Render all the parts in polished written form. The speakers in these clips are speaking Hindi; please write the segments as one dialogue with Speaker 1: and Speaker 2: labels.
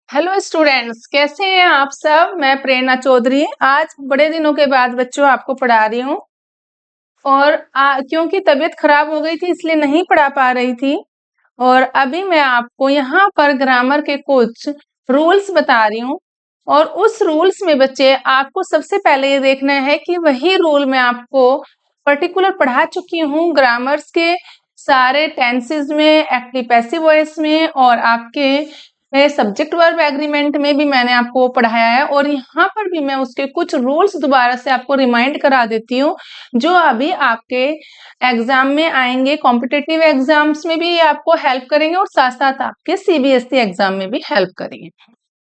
Speaker 1: हेलो स्टूडेंट्स, कैसे हैं आप सब। मैं प्रेरणा चौधरी आज बड़े दिनों के बाद बच्चों आपको पढ़ा रही हूँ। और क्योंकि तबीयत खराब हो गई थी इसलिए नहीं पढ़ा पा रही थी। और अभी मैं आपको यहाँ पर ग्रामर के कुछ रूल्स बता रही हूँ। और उस रूल्स में बच्चे आपको सबसे पहले ये देखना है कि वही रूल मैं आपको पर्टिकुलर पढ़ा चुकी हूँ ग्रामर्स के सारे टेंसेस में, एक्टिव पैसिव वॉइस में और आपके सब्जेक्ट वर्ब एग्रीमेंट में भी मैंने आपको पढ़ाया है। और यहाँ पर भी मैं उसके कुछ रूल्स दोबारा से आपको रिमाइंड करा देती हूँ जो अभी आपके एग्जाम में आएंगे। कॉम्पिटिटिव एग्जाम्स में भी ये आपको हेल्प करेंगे और साथ साथ आपके सीबीएसई एग्जाम में भी हेल्प करेंगे।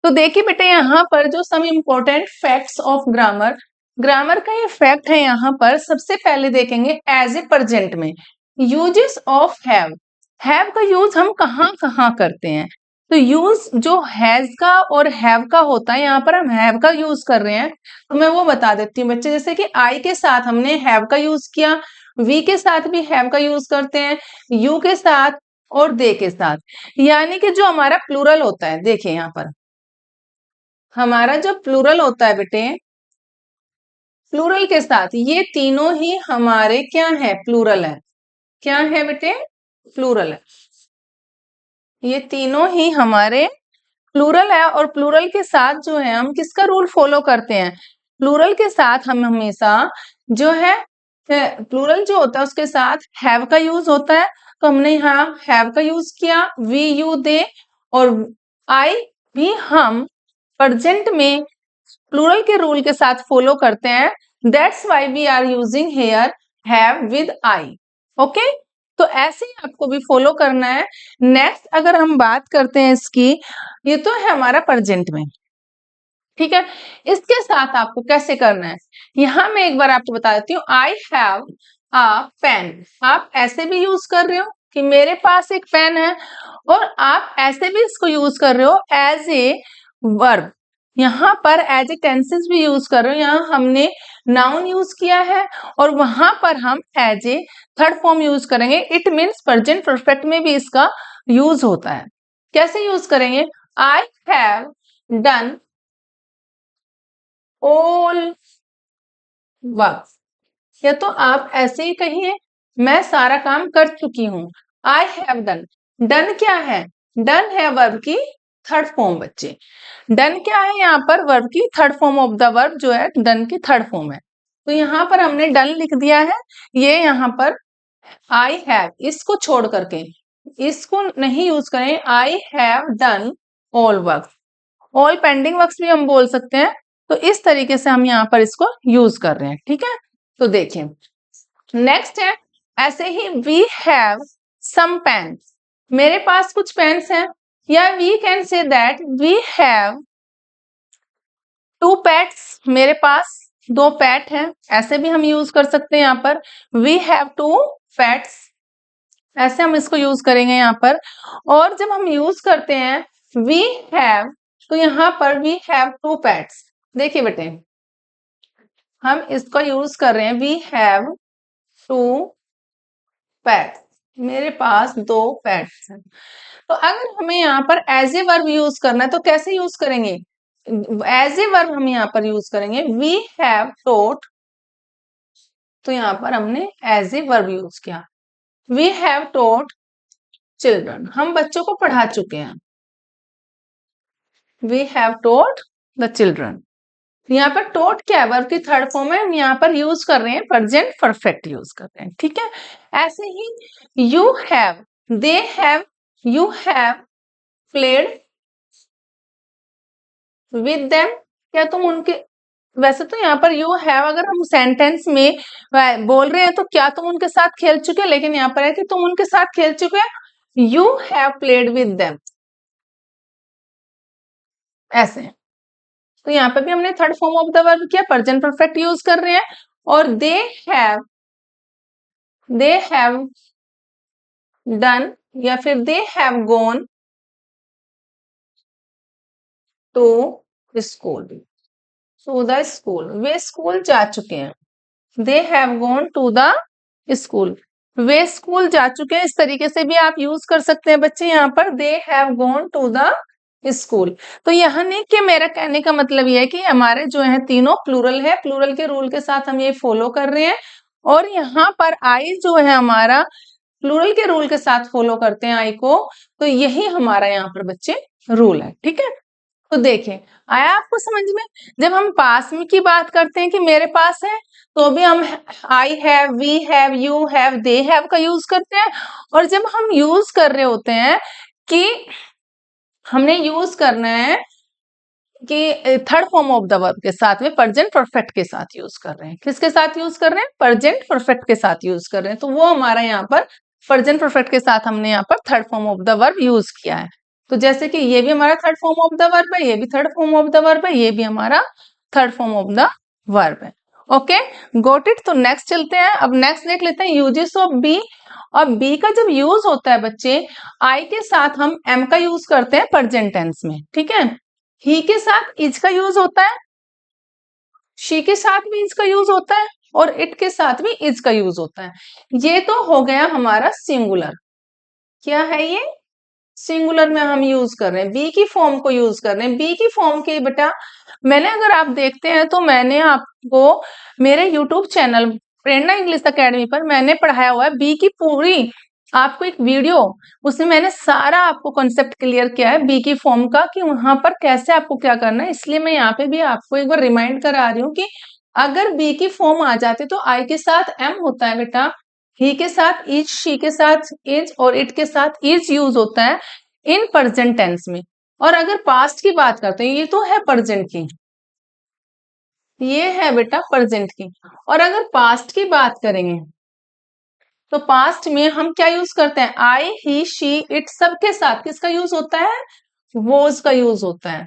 Speaker 1: तो देखिए बेटे, यहाँ पर जो some important facts of grammar, grammar का ये फैक्ट है। यहाँ पर सबसे पहले देखेंगे एज ए प्रेजेंट में यूजेस ऑफ हैव का यूज हम कहाँ कहाँ करते हैं। तो यूज जो हैज का और हैव का होता है, यहाँ पर हम हैव का यूज कर रहे हैं तो मैं वो बता देती हूँ बच्चे। जैसे कि आई के साथ हमने हैव का यूज किया, वी के साथ भी हैव का यूज करते हैं, यू के साथ और दे के साथ। यानी कि जो हमारा प्लूरल होता है, देखिए यहाँ पर हमारा जो प्लूरल होता है बेटे, प्लूरल के साथ ये तीनों ही हमारे क्या है, प्लूरल है। क्या है बेटे, प्लूरल है। ये तीनों ही हमारे प्लूरल है। और प्लूरल के साथ जो है हम किसका रूल फॉलो करते हैं, प्लूरल के साथ हम हमेशा जो है प्लूरल जो होता है उसके साथ हैव का यूज होता है। तो हमने यहाँ हैव का यूज किया, वी यू दे और आई भी हम प्रेजेंट में प्लूरल के रूल के साथ फॉलो करते हैं। That's why we are using here have with I. Okay, तो ऐसे ही आपको भी फॉलो करना है। नेक्स्ट अगर हम बात करते हैं इसकी, ये तो है हमारा प्रेजेंट में, ठीक है। इसके साथ आपको कैसे करना है, यहाँ मैं एक बार आपको बता देती हूँ। आई हैव अ पेन, आप ऐसे भी यूज कर रहे हो कि मेरे पास एक पेन है, और आप ऐसे भी इसको यूज कर रहे हो एज ए वर्ब। यहाँ पर एज ए टेंसेस भी यूज कर रहे हो, यहाँ हमने नाउन यूज किया है और वहां पर हम as a third form use करेंगे। इट मीन्स प्रेजेंट परफेक्ट में भी इसका यूज होता है। कैसे यूज करेंगे, I have done all work, या तो आप ऐसे ही कहिए मैं सारा काम कर चुकी हूं। आई हैव डन, डन क्या है, डन है वर्ब की थर्ड फॉर्म बच्चे। डन क्या है, यहाँ पर वर्ब की third form of the verb जो है डन की थर्ड फॉर्म है। तो यहाँ पर हमने डन लिख दिया है। ये यहाँ पर आई हैव, इसको छोड़ करके इसको नहीं यूज करें। आई have done all work, all pending works भी हम बोल सकते हैं। तो इस तरीके से हम यहाँ पर इसको यूज कर रहे हैं, ठीक है। तो देखिए नेक्स्ट है, ऐसे ही वी हैव सम पेन्स, मेरे पास कुछ पेन्स हैं। या we can say that we have two pets, मेरे पास दो पेट हैं, ऐसे भी हम यूज कर सकते हैं। यहाँ पर वी हैव टू पेट्स, ऐसे हम इसको यूज करेंगे यहाँ पर। और जब हम यूज करते हैं वी हैव, तो यहाँ पर वी हैव टू पेट्स। देखिए बेटे, हम इसका यूज कर रहे हैं वी हैव टू पेट्स, मेरे पास दो पेट्स हैं। तो अगर हमें यहाँ पर एज ए वर्ब यूज करना है तो कैसे यूज करेंगे, एज ए वर्ब हम यहाँ पर यूज करेंगे वी हैव टॉट। तो यहाँ पर हमने एज ए वर्ब यूज किया, वी हैव टॉट चिल्ड्रन, हम बच्चों को पढ़ा चुके हैं। We have taught the children, यहाँ पर टॉट क्या है, वर्ब की थर्ड फॉर्म है, हम यहाँ पर यूज कर रहे हैं प्रेजेंट परफेक्ट यूज कर रहे हैं, ठीक है। ऐसे ही you have, they have, you have played with them, क्या तुम उनके, वैसे तो यहाँ पर यू हैव अगर हम सेंटेंस में बोल रहे हैं तो क्या तुम उनके साथ खेल चुके हैं, लेकिन यहाँ पर है कि तुम उनके साथ खेल चुके हैं। You have played with them, ऐसे। तो यहाँ पे भी हमने third form of the verb किया, प्रेजेंट परफेक्ट यूज कर रहे हैं। और दे हैव डन या फिर they have gone to school, to the school, वे स्कूल जा चुके हैं। They have gone to the school, वे स्कूल जा चुके हैं। इस तरीके से भी आप यूज कर सकते हैं बच्चे। यहाँ पर they have gone to the school. तो यहाँ नहीं कि मेरा कहने का मतलब ये है कि हमारे जो है तीनों प्लूरल है, प्लूरल के रूल के साथ हम ये फॉलो कर रहे हैं। और यहाँ पर आई जो है हमारा प्लूरल के रूल के साथ फॉलो करते हैं आई को, तो यही हमारा यहाँ पर बच्चे रूल है। ठीक है, तो देखें आया आपको समझ में। जब हम पास में की बात करते हैं कि मेरे पास है, तो भी हम I have, we have, you have, they have का यूज करते हैं। और जब हम यूज कर रहे होते हैं कि हमने यूज करना है कि third form of the verb के साथ में प्रेजेंट परफेक्ट के साथ यूज कर रहे हैं। किसके साथ यूज कर रहे हैं? प्रेजेंट परफेक्ट के साथ यूज कर रहे हैं। तो वो हमारा यहाँ पर प्रेजेंट परफेक्ट के साथ हमने यहाँ पर third form of the verb use किया है। तो जैसे कि ये भी हमारा third form of the verb है, ये भी third form of the verb है, ये भी हमारा third form of the verb है। Okay, got it. तो नेक्स्ट चलते हैं। अब नेक्स्ट देख लेते हैं यूजेस ऑफ बी। और बी का जब यूज होता है बच्चे, आई के साथ हम एम का यूज करते हैं प्रेजेंट टेंस में। ठीक है, ही के साथ इज का यूज होता है, शी के साथ भी इज का यूज होता है, और इट के साथ भी इज का यूज होता है। ये तो हो गया हमारा सिंगुलर। क्या है ये? सिंगुलर में हम यूज कर रहे हैं, बी की फॉर्म को यूज कर रहे हैं। बी की फॉर्म के बेटा मैंने, अगर आप देखते हैं तो मैंने आपको मेरे यूट्यूब चैनल प्रेरणा इंग्लिश अकेडमी पर मैंने पढ़ाया हुआ है बी की पूरी आपको एक वीडियो, उसमें मैंने सारा आपको कॉन्सेप्ट क्लियर किया है बी की फॉर्म का, कि वहां पर कैसे आपको क्या करना है। इसलिए मैं यहाँ पे भी आपको एक बार रिमाइंड करा रही हूँ कि अगर बी की फॉर्म आ जाती तो आई के साथ एम होता है बेटा, ही के साथ इज, शी के साथ इज, और इट के साथ इज यूज होता है इन प्रेजेंट टेंस में। और अगर पास्ट की बात करते हैं, ये तो है प्रेजेंट की, ये है बेटा प्रेजेंट की। और अगर पास्ट की बात करेंगे तो पास्ट में हम क्या यूज करते हैं? आई, ही, शी, इट, सबके साथ किसका यूज होता है? वोज का यूज होता है।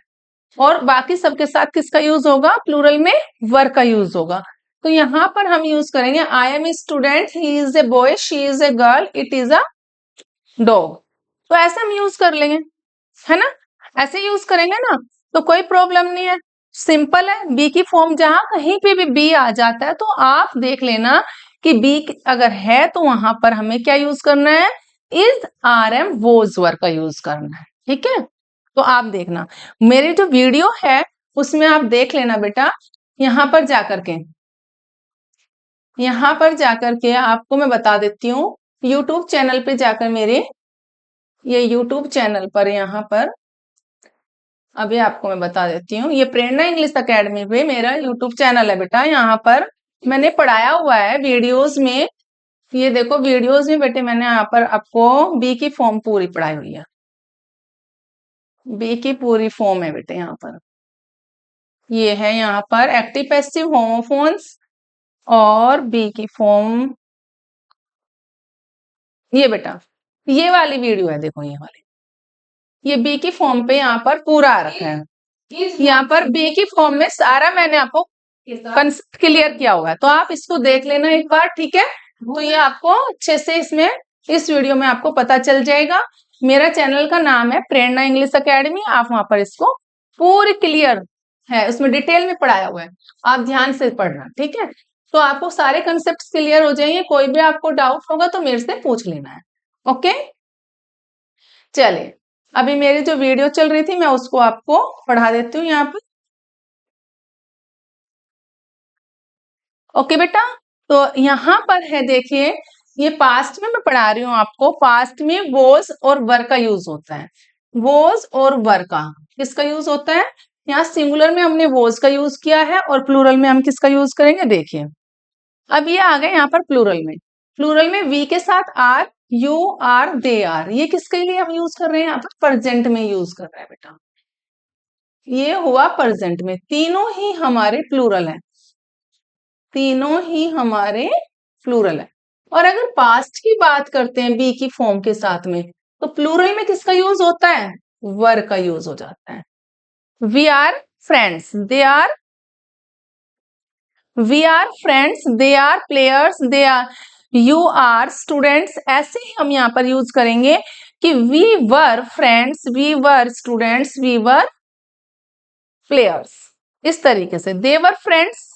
Speaker 1: और बाकी सबके साथ किसका यूज होगा? प्लूरल में वर का यूज होगा। तो यहां पर हम यूज करेंगे I am a student, he is a boy, she is a girl, it is a dog. तो ऐसे हम यूज कर लेंगे, है ना? ऐसे यूज करेंगे ना, तो कोई प्रॉब्लम नहीं है, सिंपल है। बी की फॉर्म जहां कहीं पे भी बी आ जाता है तो आप देख लेना कि बी अगर है तो वहां पर हमें क्या यूज करना है? इज, आर एम, वोज वर का यूज करना है। ठीक है, तो आप देखना मेरी जो वीडियो है उसमें आप देख लेना बेटा। यहां पर जाकर के, यहां पर जाकर के आपको मैं बता देती हूँ, यूट्यूब चैनल पे जाकर मेरे, ये यूट्यूब चैनल पर, यहाँ पर अभी आपको मैं बता देती हूँ, ये प्रेरणा इंग्लिश अकेडमी पे मेरा यूट्यूब चैनल है बेटा। यहाँ पर मैंने पढ़ाया हुआ है वीडियोस में, ये देखो वीडियोस में बेटे मैंने यहाँ पर आपको बी की फॉर्म पूरी पढ़ाई हुई है। बी की पूरी फॉर्म है बेटे यहाँ पर, ये है यहाँ पर एक्टिव पैसिव होमोफोन्स, और बी की फॉर्म ये बेटा, ये वाली वीडियो है, देखो ये वाली, ये बी की फॉर्म पे यहाँ पर पूरा आ रखा है। यहाँ पर बी की फॉर्म में सारा मैंने आपको कंसेप्ट क्लियर किया हुआ है, तो आप इसको देख लेना एक बार। ठीक है, तो ये आपको अच्छे से इसमें इस वीडियो में आपको पता चल जाएगा। मेरा चैनल का नाम है प्रेरणा इंग्लिश अकेडमी, आप वहां पर इसको पूरी क्लियर है, उसमें डिटेल में पढ़ाया हुआ है, आप ध्यान से पढ़ना। ठीक है, तो आपको सारे कंसेप्ट क्लियर हो जाएंगे। कोई भी आपको डाउट होगा तो मेरे से पूछ लेना है। ओके, चलिए अभी मेरी जो वीडियो चल रही थी मैं उसको आपको पढ़ा देती हूँ यहाँ पर। ओके बेटा, तो यहाँ पर है देखिए, ये पास्ट में मैं पढ़ा रही हूँ आपको। पास्ट में वॉज और वर का यूज होता है, वॉज और वर का किसका यूज होता है? यहाँ सिंगुलर में हमने वॉज का यूज किया है, और प्लूरल में हम किसका यूज करेंगे? देखिए अब ये आ गए यहाँ पर प्लूरल में। प्लूरल में वी के साथ are, you are, they are, ये किसके लिए हम यूज कर रहे हैं? यहाँ पर प्रेजेंट में यूज कर रहे हैं बेटा, ये हुआ प्रेजेंट में। तीनों ही हमारे प्लूरल है, तीनों ही हमारे प्लूरल है। और अगर पास्ट की बात करते हैं बी की फॉर्म के साथ में, तो प्लूरल में किसका यूज होता है? वर का यूज हो जाता है। We are friends, they are, we are friends, they are players, they are, you are students. ऐसे ही हम यहाँ पर यूज करेंगे कि we were friends, we were students, we were players. इस तरीके से they were friends,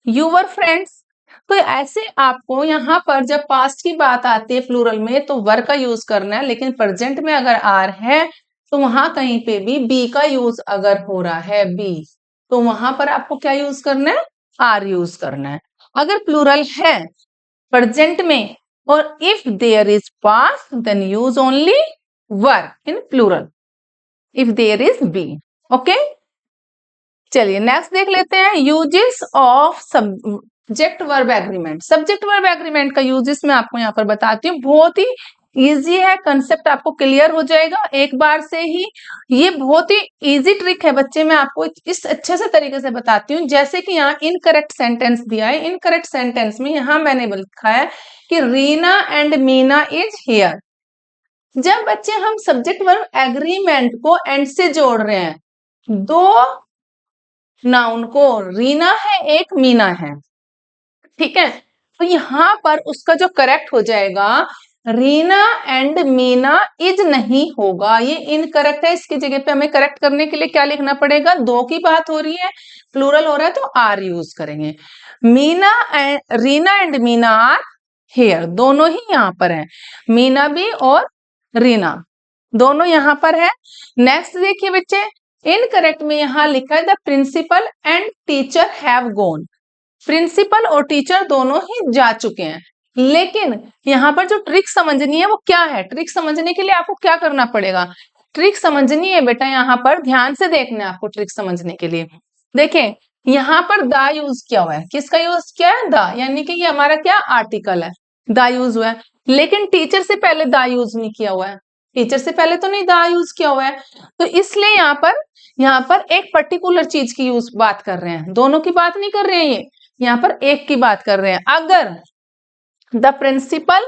Speaker 1: you were friends. तो ऐसे आपको यहाँ पर जब पास्ट की बात आती है प्लूरल में तो वर का यूज करना है, लेकिन प्रेजेंट में अगर आर है तो वहां कहीं पे भी बी का यूज अगर हो रहा है बी, तो वहां पर आपको क्या यूज करना है, आर यूज करना है। अगर प्लूरल है प्रेजेंट में और if there is past then use only were in plural if there is be. Okay, चलिए नेक्स्ट देख लेते हैं uses of subject verb agreement. Subject verb agreement का यूजेस मैं आपको यहाँ पर बताती हूँ, बहुत ही इजी है, कंसेप्ट आपको क्लियर हो जाएगा एक बार से ही। ये बहुत ही इजी ट्रिक है बच्चे, मैं आपको इस अच्छे से तरीके से बताती हूँ। जैसे कि यहाँ इनकरेक्ट सेंटेंस दिया है, इनकरेक्ट सेंटेंस में यहाँ मैंने लिखा है कि Reena and Meena is here. जब बच्चे हम सब्जेक्ट वर्ब एग्रीमेंट को एंड से जोड़ रहे हैं, दो नाउन को, रीना है एक मीना है, ठीक है, तो यहां पर उसका जो करेक्ट हो जाएगा रीना एंड मीना इज नहीं होगा, ये इनकरेक्ट है। इसकी जगह पे हमें करेक्ट करने के लिए क्या लिखना पड़ेगा, दो की बात हो रही है, प्लूरल हो रहा है तो आर यूज करेंगे। Reena and Meena are here, दोनों ही यहां पर है, मीना भी और रीना दोनों यहां पर है। नेक्स्ट देखिए बच्चे, इनकरेक्ट में यहां लिखा है the principal and teacher have gone. Principal और टीचर दोनों ही जा चुके हैं, लेकिन यहाँ पर जो ट्रिक समझनी है वो क्या है, ट्रिक समझने के लिए आपको क्या करना पड़ेगा, ट्रिक समझनी है बेटा, यहाँ पर ध्यान से देखना है आपको ट्रिक समझने के लिए। देखें यहाँ पर द यूज किया हुआ है, किसका यूज किया है, द, यानी कि ये हमारा क्या आर्टिकल है, द यूज हुआ है। लेकिन टीचर से पहले द यूज नहीं किया हुआ है, टीचर से पहले तो नहीं द यूज किया हुआ है, तो इसलिए यहाँ पर एक पर्टिकुलर चीज की यूज बात कर रहे हैं, दोनों की बात नहीं कर रहे हैं, ये यहाँ पर एक की बात कर रहे हैं। अगर the principal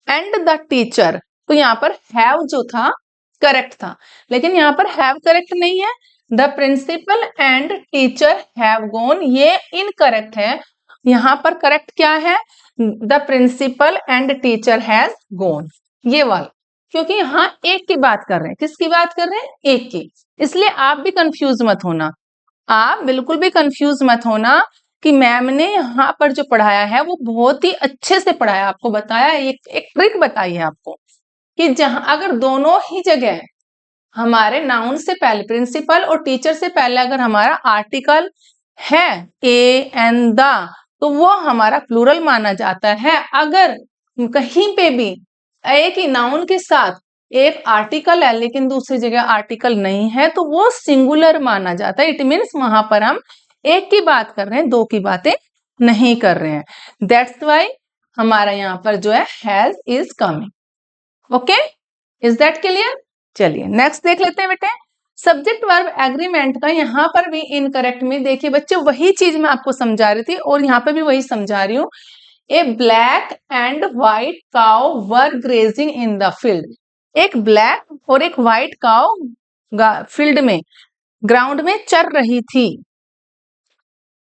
Speaker 1: and the teacher, तो यहाँ पर हैव जो था करेक्ट था, लेकिन यहाँ पर हैव करेक्ट नहीं है, the principal and teacher have gone ये इनकरेक्ट है। यहाँ पर करेक्ट क्या है, the principal and teacher has gone, ये वाला, क्योंकि यहाँ एक की बात कर रहे हैं, किसकी बात कर रहे हैं, एक की। इसलिए आप भी कंफ्यूज मत होना, आप बिल्कुल भी कंफ्यूज मत होना कि मैम ने यहाँ पर जो पढ़ाया है वो बहुत ही अच्छे से पढ़ाया, आपको बताया, एक ट्रिक बताई है आपको कि जहां अगर दोनों ही जगह हमारे नाउन से पहले प्रिंसिपल और टीचर से पहले अगर हमारा आर्टिकल है ए एंड द, तो वो हमारा प्लूरल माना जाता है। अगर कहीं पे भी एक ही नाउन के साथ एक आर्टिकल है लेकिन दूसरी जगह आर्टिकल नहीं है, तो वो सिंगुलर माना जाता है। इट मीन्स वहां पर हम एक की बात कर रहे हैं, दो की बातें नहीं कर रहे हैं। दैट्स वाई हमारा यहाँ पर जो है has is coming. Okay, is that clear? चलिए नेक्स्ट देख लेते हैं बेटे, सब्जेक्ट वर्ब एग्रीमेंट का यहाँ पर भी इनकरेक्ट में देखिए बच्चे, वही चीज मैं आपको समझा रही थी और यहाँ पे भी वही समझा रही हूँ। A black and white cow were grazing in the field, एक ब्लैक और एक व्हाइट काउ फील्ड में, ग्राउंड में चर रही थी,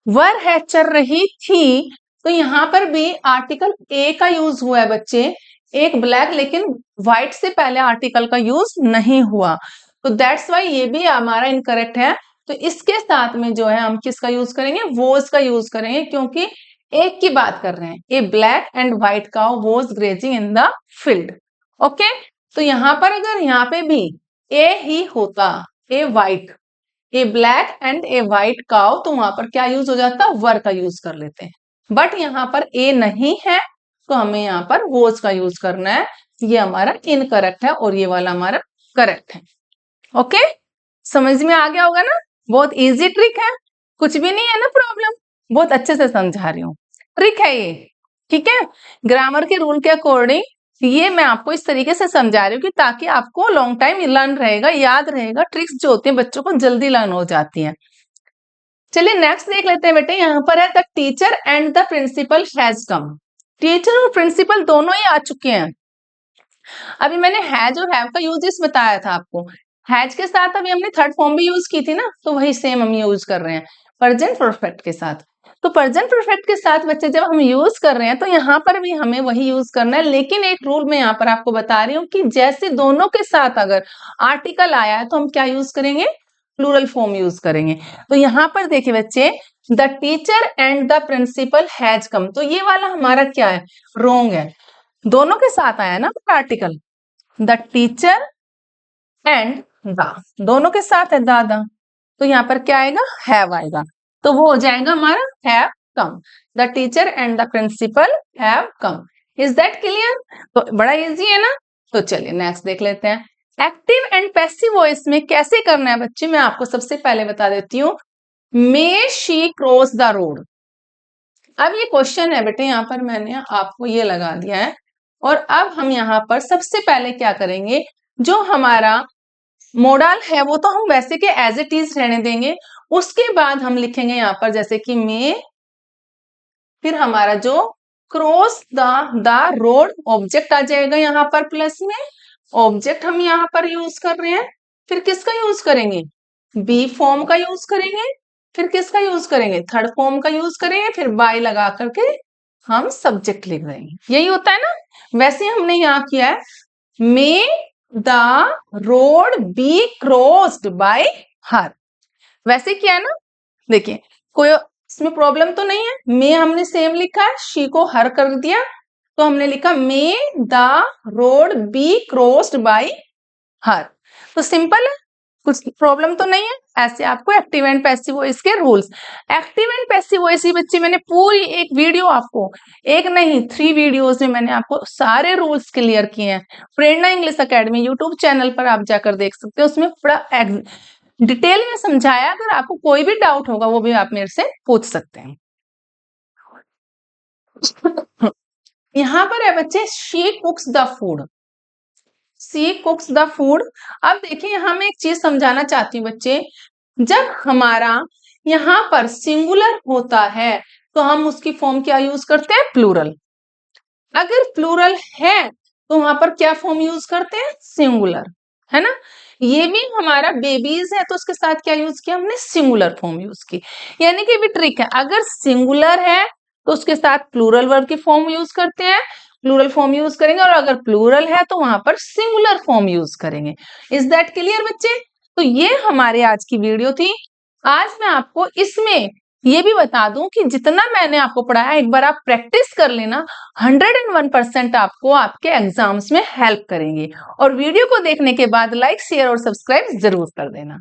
Speaker 1: वर है चर रही थी, तो यहाँ पर भी आर्टिकल ए का यूज हुआ है बच्चे, एक ब्लैक, लेकिन व्हाइट से पहले आर्टिकल का यूज नहीं हुआ, तो दैट्स वाई ये भी हमारा इनकरेक्ट है। तो इसके साथ में जो है हम किसका यूज करेंगे, वोज का यूज करेंगे, क्योंकि एक की बात कर रहे हैं, a black and white cow was grazing in the field. Okay, तो यहाँ पर अगर यहाँ पे भी ए ही होता, a white, a black and a white cow, तो वहां पर क्या यूज हो जाता, वर का यूज कर लेते हैं। बट यहाँ पर ए नहीं है तो हमें यहाँ पर वोज का यूज करना है, ये हमारा इनकरेक्ट है और ये वाला हमारा करेक्ट है। ओके, समझ में आ गया होगा ना, बहुत इजी ट्रिक है, कुछ भी नहीं है ना प्रॉब्लम, बहुत अच्छे से समझा रही हूँ, ट्रिक है ये, ठीक है। ग्रामर के रूल के अकॉर्डिंग ये मैं आपको इस तरीके से समझा रही हूँ कि ताकि आपको लॉन्ग टाइम लर्न रहेगा, याद रहेगा, ट्रिक्स जो होती हैं बच्चों को जल्दी लर्न हो जाती हैं। चलिए नेक्स्ट देख लेते हैं बेटे, यहाँ पर है the teacher and the principal has come, teacher और प्रिंसिपल दोनों ही आ चुके हैं। अभी मैंने हैज और हैव का यूजेस बताया था आपको, हैज के साथ अभी हमने थर्ड फॉर्म भी यूज की थी ना, तो वही सेम हम यूज कर रहे हैं प्रेजेंट परफेक्ट के साथ। तो प्रेजेंट परफेक्ट के साथ बच्चे जब हम यूज कर रहे हैं तो यहाँ पर भी हमें वही यूज करना है, लेकिन एक रूल मैं यहाँ पर आपको बता रही हूँ कि जैसे दोनों के साथ अगर आर्टिकल आया है तो हम क्या यूज करेंगे, प्लूरल फॉर्म यूज करेंगे। तो यहाँ पर देखिए बच्चे, the teacher and the principal has come, तो ये वाला हमारा क्या है, रोंग है, दोनों के साथ आया ना article, the teacher and the, दोनों के साथ है द, तो यहाँ पर क्या आएगा, हैव आएगा, तो वो हो जाएगा हमारा have come. The teacher and the principal have come. Is that clear? तो बड़ा इजी है ना। तो चलिए नेक्स्ट देख लेते हैं। एक्टिव एंड पैसिव वॉइस में कैसे करना है बच्चे, मैं आपको सबसे पहले बता देती हूँ। मे शी क्रॉस द रोड। अब ये क्वेश्चन है बेटे, यहाँ पर मैंने आपको ये लगा दिया है, और अब हम यहाँ पर सबसे पहले क्या करेंगे, जो हमारा मोडल है वो तो हम वैसे के एज इट इज रहने देंगे, उसके बाद हम लिखेंगे यहाँ पर जैसे कि मे, फिर हमारा जो क्रॉस द रोड ऑब्जेक्ट आ जाएगा यहाँ पर प्लस में, ऑब्जेक्ट हम यहाँ पर यूज कर रहे हैं, फिर किसका यूज करेंगे, बी फॉर्म का यूज करेंगे, फिर किसका यूज करेंगे, थर्ड फॉर्म का यूज करेंगे, फिर बाय लगा करके हम सब्जेक्ट लिख देंगे। यही होता है ना। वैसे हमने यहाँ किया है, मे the road B crossed bye हर, वैसे किया है ना। देखिए कोई इसमें प्रॉब्लम तो नहीं है, मे हमने सेम लिखा है, शी को हर कर दिया, तो हमने लिखा मे the road B crossed bye हर, तो सिंपल है, कुछ प्रॉब्लम तो नहीं है। ऐसे आपको एक्टिव एंड पैसिव वॉइस के rules, active and passive voice ही बच्चे मैंने पूरी एक वीडियो आपको, एक नहीं 3 वीडियोस में मैंने आपको सारे रूल्स क्लियर किए हैं। प्रेरणा इंग्लिश एकेडमी यूट्यूब चैनल पर आप जाकर देख सकते हो, उसमें बड़ा डिटेल में समझाया। अगर आपको कोई भी डाउट होगा वो भी आप मेरे से पूछ सकते हैं। यहाँ पर है बच्चे, she cooks the food, she cooks the food. अब देखिए यहाँ मैं एक चीज समझाना चाहती हूँ बच्चे, जब हमारा यहाँ पर सिंगुलर होता है तो हम उसकी फॉर्म क्या यूज करते हैं, प्लूरल। अगर प्लूरल है तो वहां पर क्या फॉर्म यूज करते हैं, सिंगुलर, है ना। ये भी हमारा बेबीज है तो उसके साथ क्या यूज किया हमने, सिंगुलर फॉर्म यूज की। यानी कि भी ट्रिक है, अगर सिंगुलर है तो उसके साथ प्लूरल वर्ब की फॉर्म यूज करते हैं, प्लूरल फॉर्म यूज करेंगे, और अगर प्लूरल है तो वहां पर सिंगुलर फॉर्म यूज करेंगे। इज दैट क्लियर बच्चे? तो ये हमारे आज की वीडियो थी। आज मैं आपको इसमें ये भी बता दूं कि जितना मैंने आपको पढ़ाया एक बार आप प्रैक्टिस कर लेना, 101% आपको आपके एग्जाम्स में हेल्प करेंगे। और वीडियो को देखने के बाद लाइक शेयर और सब्सक्राइब जरूर कर देना।